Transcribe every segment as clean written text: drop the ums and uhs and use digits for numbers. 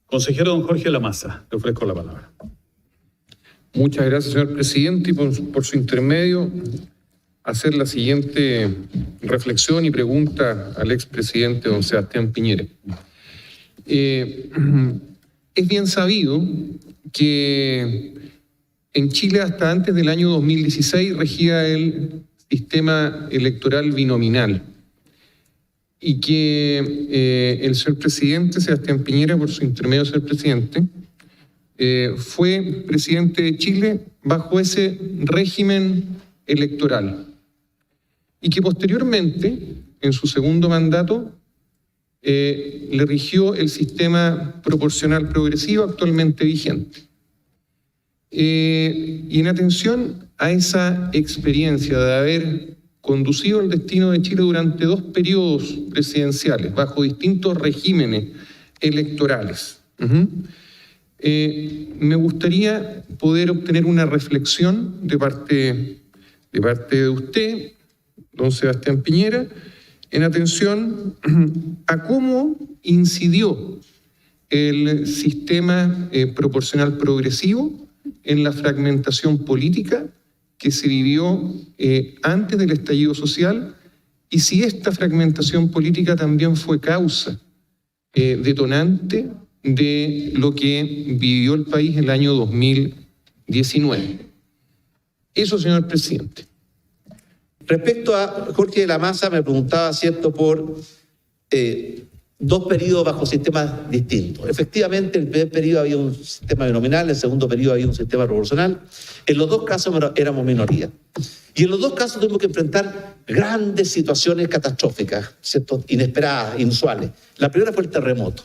Consejero don Jorge Lamazza, le ofrezco la palabra. Muchas gracias, señor presidente, y por su intermedio hacer la siguiente reflexión y pregunta al expresidente don Sebastián Piñera. Es bien sabido que en Chile hasta antes del año 2016 regía el sistema electoral binominal y que el señor presidente Sebastián Piñera, por su intermedio señor presidente, fue presidente de Chile bajo ese régimen electoral y que posteriormente, en su segundo mandato, le rigió el sistema proporcional progresivo actualmente vigente. Y en atención a esa experiencia de haber conducido el destino de Chile durante 2 periodos presidenciales bajo distintos regímenes electorales, me gustaría poder obtener una reflexión de parte de usted, don Sebastián Piñera, en atención a cómo incidió el sistema proporcional progresivo en la fragmentación política que se vivió antes del estallido social y si esta fragmentación política también fue causa detonante de lo que vivió el país en el año 2019. Eso, señor presidente. Respecto a Jorge Lamazza, me preguntaba, ¿cierto?, por 2 periodos bajo sistemas distintos. Efectivamente, en el primer periodo había un sistema binominal, en el segundo periodo había un sistema proporcional. En los 2 casos éramos minoría. Y en los 2 casos tuvimos que enfrentar grandes situaciones catastróficas, ¿cierto?, inesperadas, inusuales. La primera fue el terremoto.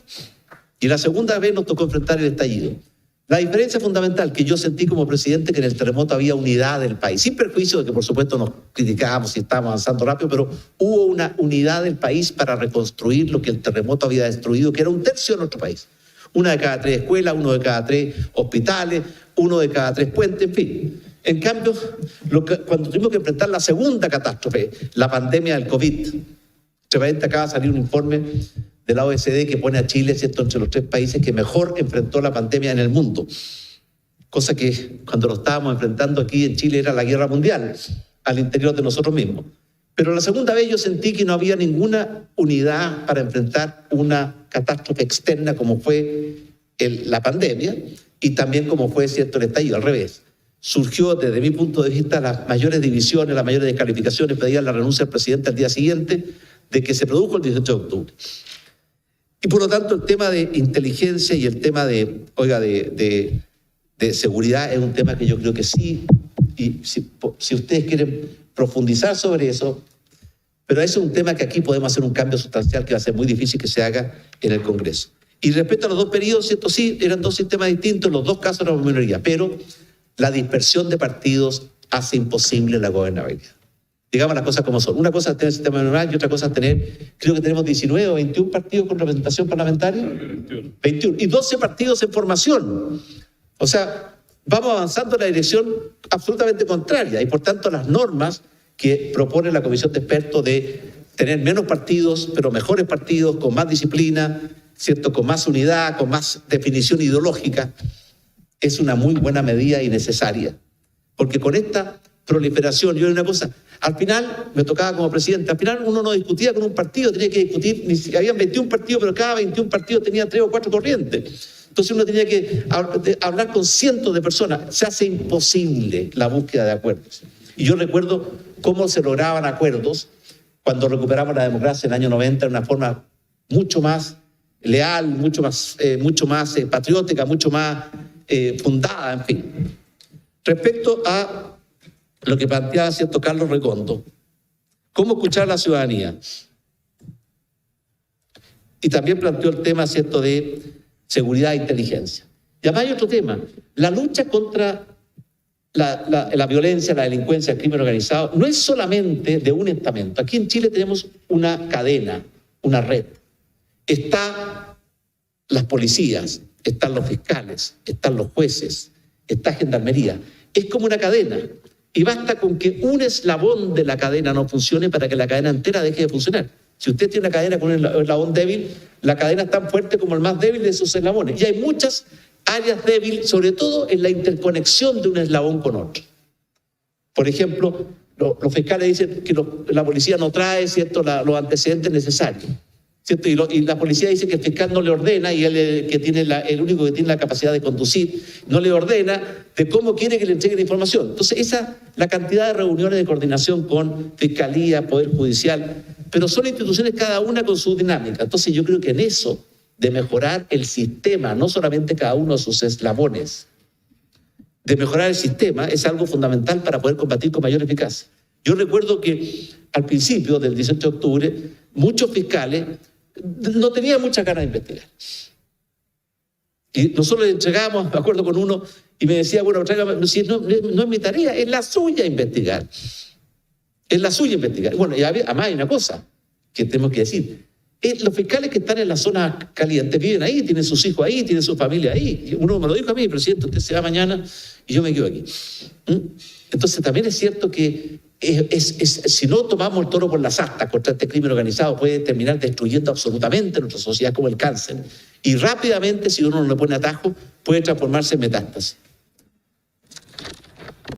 Y la segunda vez nos tocó enfrentar el estallido. La diferencia fundamental que yo sentí como presidente que en el terremoto había unidad del país, sin perjuicio de que por supuesto nos criticábamos y estábamos avanzando rápido, pero hubo una unidad del país para reconstruir lo que el terremoto había destruido, que era 1/3 de nuestro país. 1 de cada 3 escuelas, 1 de cada 3 hospitales, 1 de cada 3 puentes, en fin. En cambio, cuando tuvimos que enfrentar la segunda catástrofe, la pandemia del COVID, se acaba de salir un informe de la OECD que pone a Chile, ¿cierto?, entre los 3 países que mejor enfrentó la pandemia en el mundo. Cosa que cuando lo estábamos enfrentando aquí en Chile era la guerra mundial, al interior de nosotros mismos. Pero la segunda vez yo sentí que no había ninguna unidad para enfrentar una catástrofe externa como fue la pandemia y también como fue, ¿cierto?, el estallido, al revés. Surgió desde mi punto de vista las mayores divisiones, las mayores descalificaciones, pedían la renuncia del presidente al día siguiente de que se produjo el 18 de octubre. Y por lo tanto el tema de inteligencia y el tema de seguridad es un tema que yo creo que sí, y si ustedes quieren profundizar sobre eso, pero ese es un tema que aquí podemos hacer un cambio sustancial que va a ser muy difícil que se haga en el Congreso. Y respecto a los 2 periodos, ¿cierto?, sí, eran 2 sistemas distintos, en los 2 casos éramos minoría, pero la dispersión de partidos hace imposible la gobernabilidad. Digamos las cosas como son. Una cosa es tener el sistema binominal y otra cosa es tener, creo que tenemos 19 o 21 partidos con representación parlamentaria. 21. Y 12 partidos en formación. O sea, vamos avanzando en la dirección absolutamente contraria y por tanto las normas que propone la Comisión de Expertos de tener menos partidos, pero mejores partidos, con más disciplina, ¿cierto?, con más unidad, con más definición ideológica, es una muy buena medida y necesaria. Porque con esta proliferación, yo hay una cosa, al final, me tocaba como presidente, al final uno no discutía con un partido, tenía que discutir, habían 21 partidos, pero cada 21 partidos tenía 3 o 4 corrientes. Entonces uno tenía que hablar con cientos de personas. Se hace imposible la búsqueda de acuerdos. Y yo recuerdo cómo se lograban acuerdos cuando recuperamos la democracia en el año 90 de una forma mucho más leal, mucho más patriótica, mucho más fundada, en fin. Respecto a lo que planteaba, ¿cierto?, Carlos Recondo, cómo escuchar a la ciudadanía. Y también planteó el tema, ¿cierto?, de seguridad e inteligencia. Y además hay otro tema, la lucha contra la violencia, la delincuencia, el crimen organizado, no es solamente de un estamento. Aquí en Chile tenemos una cadena, una red. Están las policías, están los fiscales, están los jueces, está Gendarmería. Es como una cadena. Y basta con que un eslabón de la cadena no funcione para que la cadena entera deje de funcionar. Si usted tiene una cadena con un eslabón débil, la cadena es tan fuerte como el más débil de sus eslabones. Y hay muchas áreas débiles, sobre todo en la interconexión de un eslabón con otro. Por ejemplo, los fiscales dicen que la policía no trae, ¿cierto?, los antecedentes necesarios, ¿cierto? Y la policía dice que el fiscal no le ordena, y él el único que tiene la capacidad de conducir, no le ordena de cómo quiere que le entreguen la información. Entonces, la cantidad de reuniones de coordinación con Fiscalía, Poder Judicial, pero son instituciones cada una con su dinámica. Entonces, yo creo que en eso de mejorar el sistema, no solamente cada uno de sus eslabones, de mejorar el sistema es algo fundamental para poder combatir con mayor eficacia. Yo recuerdo que al principio del 18 de octubre, muchos fiscales no tenían muchas ganas de investigar. Y nosotros le entregábamos, me acuerdo con uno, y me decía, bueno, tráigame, no es mi tarea, es la suya investigar. Es la suya investigar. Bueno, y además hay una cosa que tenemos que decir. Los fiscales que están en las zonas calientes viven ahí, tienen sus hijos ahí, tienen su familia ahí. Uno me lo dijo a mí, presidente, usted se va mañana y yo me quedo aquí. Entonces también es cierto que si no tomamos el toro por las astas contra este crimen organizado, puede terminar destruyendo absolutamente nuestra sociedad como el cáncer. Y rápidamente, si uno no le pone atajo, puede transformarse en metástasis.